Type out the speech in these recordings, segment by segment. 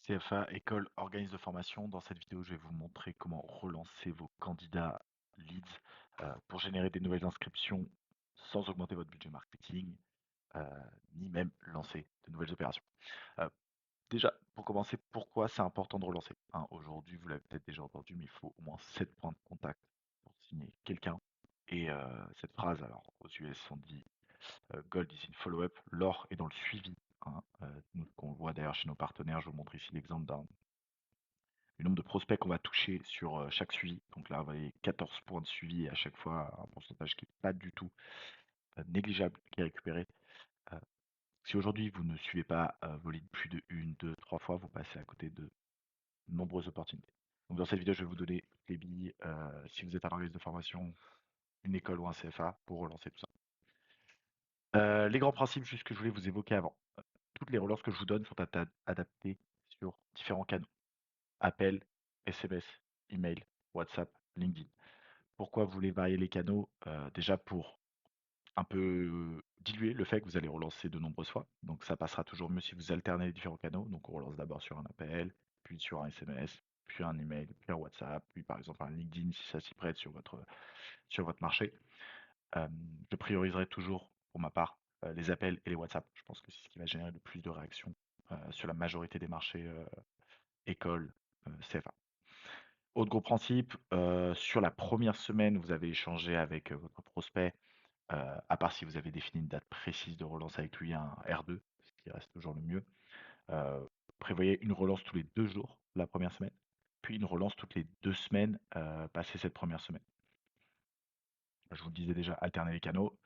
CFA, école, organisme de formation. Dans cette vidéo, je vais vous montrer comment relancer vos candidats leads pour générer des nouvelles inscriptions sans augmenter votre budget marketing, euh, ni même lancer de nouvelles opérations. Euh, Déjà, pour commencer, pourquoi c'est important de relancer? Aujourd'hui, vous l'avez peut-être déjà entendu, mais il faut au moins 7 points de contact pour signer quelqu'un. Et cette phrase, alors aux US, on dit Gold is in follow-up, l'or est dans le suivi. Nous, qu'on voit d'ailleurs chez nos partenaires, je vous montre ici l'exemple du nombre de prospects qu'on va toucher sur chaque suivi. Donc là, vous voyez 14 points de suivi et à chaque fois un pourcentage qui n'est pas du tout négligeable qui est récupéré. Euh, Si aujourd'hui vous ne suivez pas vos leads plus de une, deux, trois fois, vous passez à côté de nombreuses opportunités. Donc dans cette vidéo, je vais vous donner les billes si vous êtes un organisme de formation, une école ou un CFA pour relancer tout ça. Les grands principes juste que je voulais vous évoquer avant. Toutes les relances que je vous donne sont adaptées sur différents canaux. Appel, SMS, email, WhatsApp, LinkedIn. Pourquoi vous voulez varier les canaux? Déjà pour un peu diluer le fait que vous allez relancer de nombreuses fois. Donc ça passera toujours mieux si vous alternez les différents canaux. Donc on relance d'abord sur un appel, puis sur un SMS, puis un email, puis un WhatsApp, puis par exemple un LinkedIn si ça s'y prête sur votre marché. Je prioriserai toujours, pour ma part, les appels et les WhatsApp. Je pense que c'est ce qui va générer le plus de réactions sur la majorité des marchés écoles, CFA. Autre gros principe, sur la première semaine, vous avez échangé avec votre prospect, à part si vous avez défini une date précise de relance avec lui, un R2, ce qui reste toujours le mieux. Prévoyez une relance tous les 2 jours la première semaine, puis une relance toutes les 2 semaines, passé cette première semaine. Je vous le disais déjà, alterner les canaux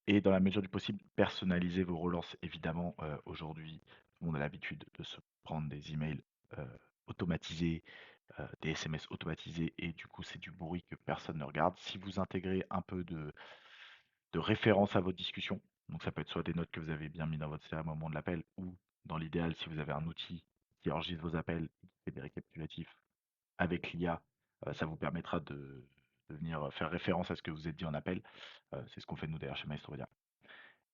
et dans la mesure du possible, personnaliser vos relances. Évidemment, aujourd'hui, tout le monde a l'habitude de se prendre des emails, automatisés, des SMS automatisés et du coup, c'est du bruit que personne ne regarde. Si vous intégrez un peu de référence à votre discussion, donc ça peut être soit des notes que vous avez bien mis dans votre CRM au moment de l'appel ou dans l'idéal, si vous avez un outil qui enregistre vos appels et qui fait des récapitulatifs avec l'IA, ça vous permettra de venir faire référence à ce que vous êtes dit en appel. C'est ce qu'on fait nous d'ailleurs chez Maestro Media.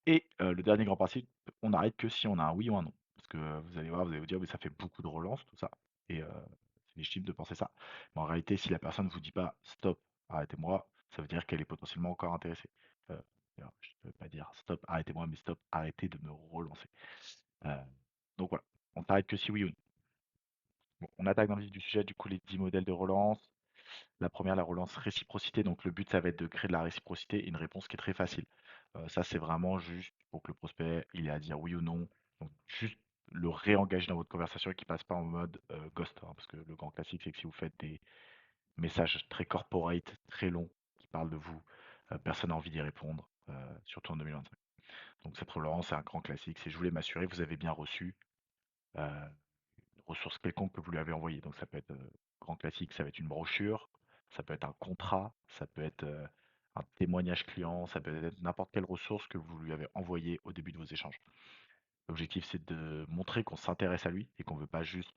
Et le dernier grand principe, on n'arrête que si on a un oui ou un non. Parce que vous allez voir, vous allez vous dire: «Mais ça fait beaucoup de relances tout ça» et c'est légitime de penser ça. Mais en réalité, si la personne ne vous dit pas: «Stop, arrêtez-moi», ça veut dire qu'elle est potentiellement encore intéressée. Alors je ne veux pas dire: «Stop, arrêtez-moi», mais: «Stop, arrêtez de me relancer». Heu, donc voilà, on s'arrête que si oui ou non. Bon, on attaque dans le vif du sujet, du coup, les 10 modèles de relance. La première, la relance réciprocité. Donc le but, ça va être de créer de la réciprocité et une réponse qui est très facile. Ça, c'est vraiment juste pour que le prospect, il ait à dire oui ou non. Donc juste le réengager dans votre conversation et qu'il passe pas en mode ghost, parce que le grand classique, c'est que si vous faites des messages très corporate, très longs, qui parlent de vous, personne n'a envie d'y répondre, surtout en 2025. Donc cette relance, c'est un grand classique. C'est je voulais m'assurer que vous avez bien reçu une ressource quelconque que vous lui avez envoyée. Donc ça peut être grand classique, ça va être une brochure, ça peut être un contrat, ça peut être un témoignage client, ça peut être n'importe quelle ressource que vous lui avez envoyée au début de vos échanges. L'objectif, c'est de montrer qu'on s'intéresse à lui et qu'on ne veut pas juste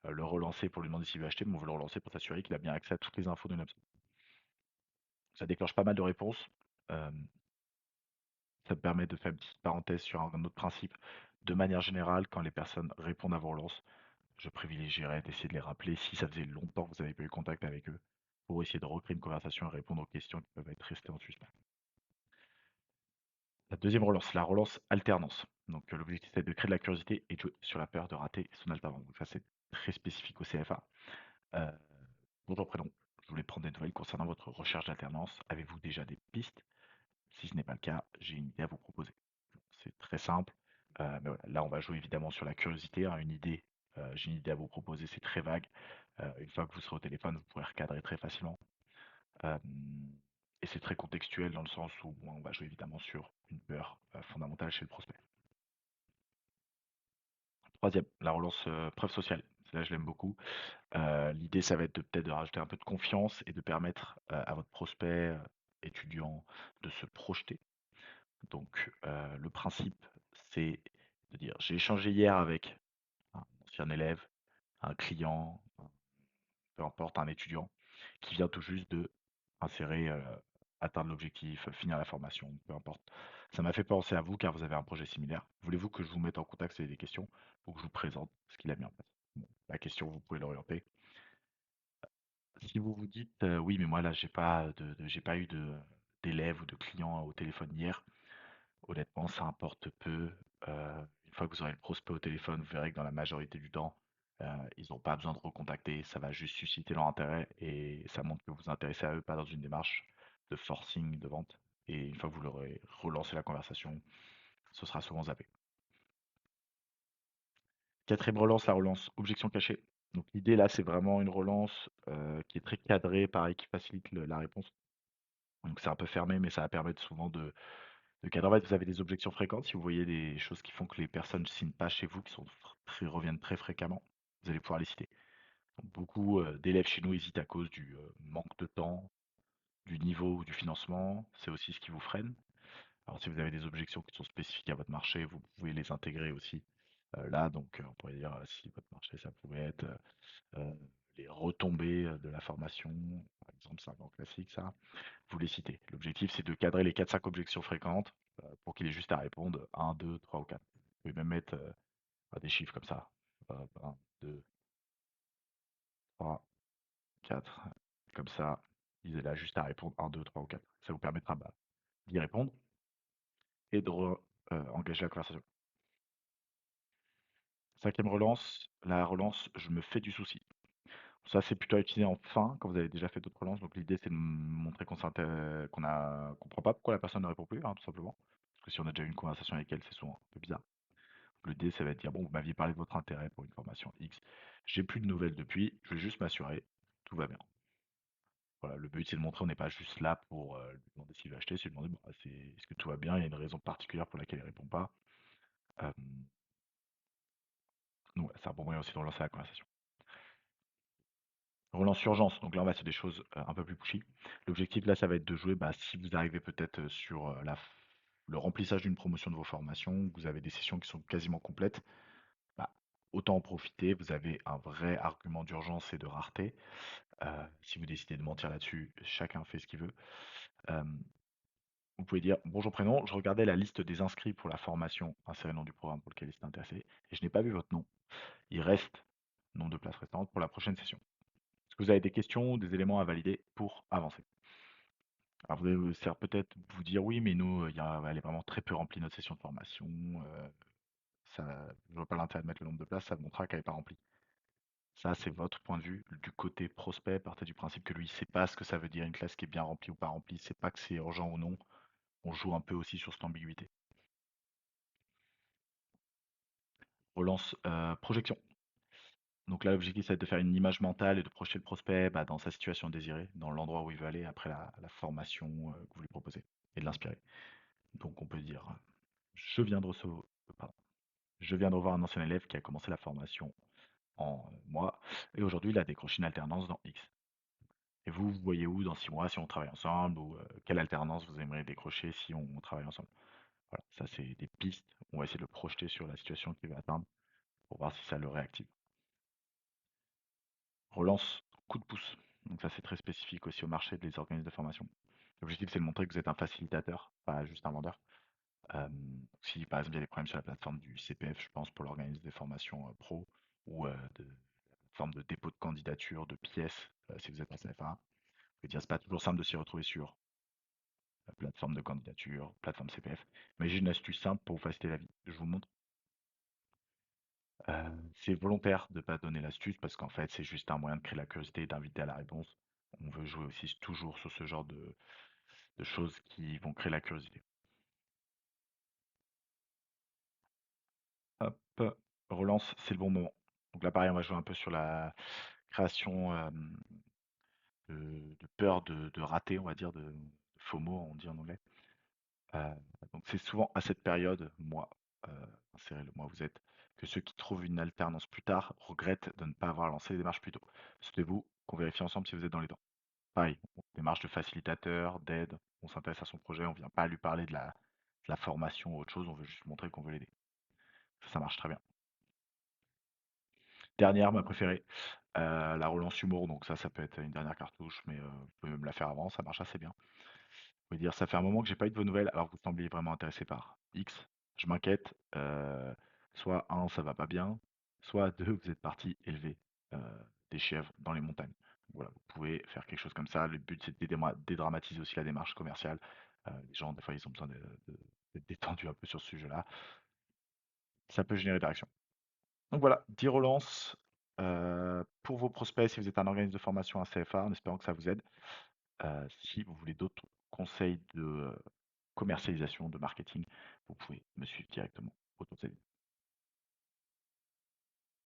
le relancer pour lui demander s'il veut acheter, mais on veut le relancer pour s'assurer qu'il a bien accès à toutes les infos d'une website. Ça déclenche pas mal de réponses. Euh, Ça me permet de faire une petite parenthèse sur un autre principe. De manière générale, quand les personnes répondent à vos relances, je privilégierais d'essayer de les rappeler si ça faisait longtemps que vous n'avez pas eu contact avec eux, pour essayer de recréer une conversation et répondre aux questions qui peuvent être restées en suspens. La deuxième relance, la relance alternance. Donc l'objectif c'est de créer de la curiosité et de jouer sur la peur de rater son alternance. Donc ça c'est très spécifique au CFA. Euh, Bonjour prénom, je voulais prendre des nouvelles concernant votre recherche d'alternance. Avez-vous déjà des pistes? Si ce n'est pas le cas, j'ai une idée à vous proposer. C'est très simple. Mais voilà, là, on va jouer évidemment sur la curiosité, hein, une idée. J'ai une idée à vous proposer, c'est très vague. Une fois que vous serez au téléphone, vous pourrez recadrer très facilement. Euh, et c'est très contextuel dans le sens où bon, on va jouer évidemment sur une peur fondamentale chez le prospect. Troisième, la relance preuve sociale. Celle-là, je l'aime beaucoup. L'idée, ça va être de peut-être de rajouter un peu de confiance et de permettre à votre prospect étudiant de se projeter. Donc, le principe, c'est de dire: «J'ai échangé hier avec un ancien élève, un client, peu importe, un étudiant qui vient tout juste de insérer, atteindre l'objectif, finir la formation», peu importe. Ça m'a fait penser à vous car vous avez un projet similaire. Voulez-vous que je vous mette en contact si vous avez des questions ou que je vous présente ce qu'il a mis en place? Bon, la question, vous pouvez l'orienter. Si vous vous dites, «Oui, mais moi là, j'ai pas eu d'élèves ou de clients au téléphone hier», honnêtement, ça importe peu. Une fois que vous aurez le prospect au téléphone, vous verrez que dans la majorité du temps, heu, ils n'ont pas besoin de recontacter. Ça va juste susciter leur intérêt et ça montre que vous vous intéressez à eux, pas dans une démarche de forcing de vente et une fois que vous leur aurez relancé la conversation, ce sera souvent zappé. 4e relance, la relance objection cachée. Donc l'idée là, c'est vraiment une relance, qui est très cadrée, pareil, qui facilite le la réponse. Donc c'est un peu fermé, mais ça va permettre souvent de cadrer. En fait, vous avez des objections fréquentes. Si vous voyez des choses qui font que les personnes ne signent pas chez vous, qui sont très reviennent très fréquemment, vous allez pouvoir les citer. Donc beaucoup, d'élèves chez nous hésitent à cause du, manque de temps, du niveau ou du financement. C'est aussi ce qui vous freine. Alors si vous avez des objections qui sont spécifiques à votre marché, vous pouvez les intégrer aussi, là. Donc, on pourrait dire, si votre marché, ça pouvait être, les retombées, de la formation, par exemple, c'est un grand classique ça. Vous les citez. L'objectif, c'est de cadrer les 4-5 objections fréquentes pour qu'il ait juste à répondre 1, 2, 3 ou 4. Vous pouvez même mettre des chiffres comme ça. 1, 2, 3, 4. Comme ça, il a juste à répondre 1, 2, 3 ou 4. Ça vous permettra d'y répondre et de engager la conversation. 5e relance, la relance, je me fais du souci. Ça, c'est plutôt à utiliser en fin, quand vous avez déjà fait d'autres relances. Donc l'idée, c'est de montrer qu'on comprend pas pourquoi la personne ne répond plus, hein, tout simplement. Parce que si on a déjà eu une conversation avec elle, c'est souvent un peu bizarre. L'idée, ça va être de dire, bon, vous m'aviez parlé de votre intérêt pour une formation X. J'ai plus de nouvelles depuis, je vais juste m'assurer, tout va bien. Voilà, le but, c'est de montrer, on n'est pas juste là pour lui demander s'il veut acheter, c'est de demander, bon, est-ce que tout va bien, il y a une raison particulière pour laquelle il répond pas. Euh, donc, c'est un bon moyen aussi de relancer la conversation. Relance urgence, donc là, on va sur des choses un peu plus pushy. L'objectif, là, ça va être de jouer, si vous arrivez peut-être sur le remplissage d'une promotion de vos formations, vous avez des sessions qui sont quasiment complètes, bah, autant en profiter. Vous avez un vrai argument d'urgence et de rareté. Si vous décidez de mentir là-dessus, chacun fait ce qu'il veut. Hem, Vous pouvez dire: «Bonjour prénom, je regardais la liste des inscrits pour la formation», insérez le nom du programme pour lequel il s'est intéressé, «et je n'ai pas vu votre nom. Il reste nombre de places restantes pour la prochaine session. Est-ce que vous avez des questions ou des éléments à valider pour avancer?» Alors vous allez ça peut-être vous dire: «Oui, mais nous, elle est vraiment très peu remplie notre session de formation, ça je vois pas l'intérêt de mettre le nombre de places, ça montrera qu'elle est pas remplie». Ça, c'est votre point de vue. Du côté prospect, partez du principe que lui, il sait pas ce que ça veut dire une classe qui est bien remplie ou pas remplie, il sait pas que c'est urgent ou non. On joue un peu aussi sur cette ambiguïté. Relance, projection. Donc là, l'objectif, ça va être de faire une image mentale et de projeter le prospect, dans sa situation désirée, dans l'endroit où il veut aller après la formation, que vous lui proposez et de l'inspirer. Donc on peut dire, je viens de recevoir pardon, je viens de revoir un ancien élève qui a commencé la formation en, mois et aujourd'hui il a décroché une alternance dans X. Et vous, vous voyez où dans 6 mois si on travaille ensemble ou quelle alternance vous aimeriez décrocher si on travaille ensemble? Voilà, ça c'est des pistes. On va essayer de le projeter sur la situation qu'il va atteindre pour voir si ça le réactive. Relance, coup de pouce. Donc ça c'est très spécifique aussi au marché des organismes de formation. L'objectif c'est de montrer que vous êtes un facilitateur, pas juste un vendeur. Si par exemple il y a des problèmes sur la plateforme du CPF, je pense pour l'organisme des formations pro ou de la plateforme de dépôt de candidature, de pièces, si vous êtes en CFA, je veux dire, c'est pas toujours simple de s'y retrouver sur plateforme de candidature, plateforme CPF. Mais j'ai une astuce simple pour vous faciliter la vie. Je vous montre. C'est volontaire de ne pas donner l'astuce parce qu'en fait, c'est juste un moyen de créer la curiosité et d'inviter à la réponse. On veut jouer aussi toujours sur ce genre de choses qui vont créer la curiosité. Hop, relance, c'est le bon moment. Donc là, pareil, on va jouer un peu sur la création de peur de rater, on va dire, de FOMO, on dit en anglais. Heu, donc c'est souvent à cette période, moi, insérez le moi vous êtes, que ceux qui trouvent une alternance plus tard regrettent de ne pas avoir lancé les démarches plus tôt. Souhaitez-vous qu'on vérifie ensemble si vous êtes dans les temps? Pareil, démarche de facilitateur, d'aide, on s'intéresse à son projet, on vient pas lui parler de la formation ou autre chose, on veut juste montrer qu'on veut l'aider. Ça marche très bien. Dernière, ma préférée, la relance humour, donc ça peut être une dernière cartouche, mais vous pouvez même la faire avant, ça marche assez bien. Vous pouvez dire: «Ça fait un moment que j'ai pas eu de vos nouvelles alors que vous sembliez vraiment intéressé par X. Je m'inquiète, soit 1 ça va pas bien, soit 2 vous êtes parti élevé heu, des chèvres dans les montagnes. Voilà, vous pouvez faire quelque chose comme ça. Le but, c'est de dédramatiser aussi la démarche commerciale. Les gens, des fois, ils ont besoin d'être détendus un peu sur ce sujet-là. Ça peut générer des réactions. Donc voilà, 10 relances, pour vos prospects si vous êtes un organisme de formation, un CFA, en espérant que ça vous aide. Si vous voulez d'autres conseils de commercialisation, de marketing, vous pouvez me suivre directement autour de cette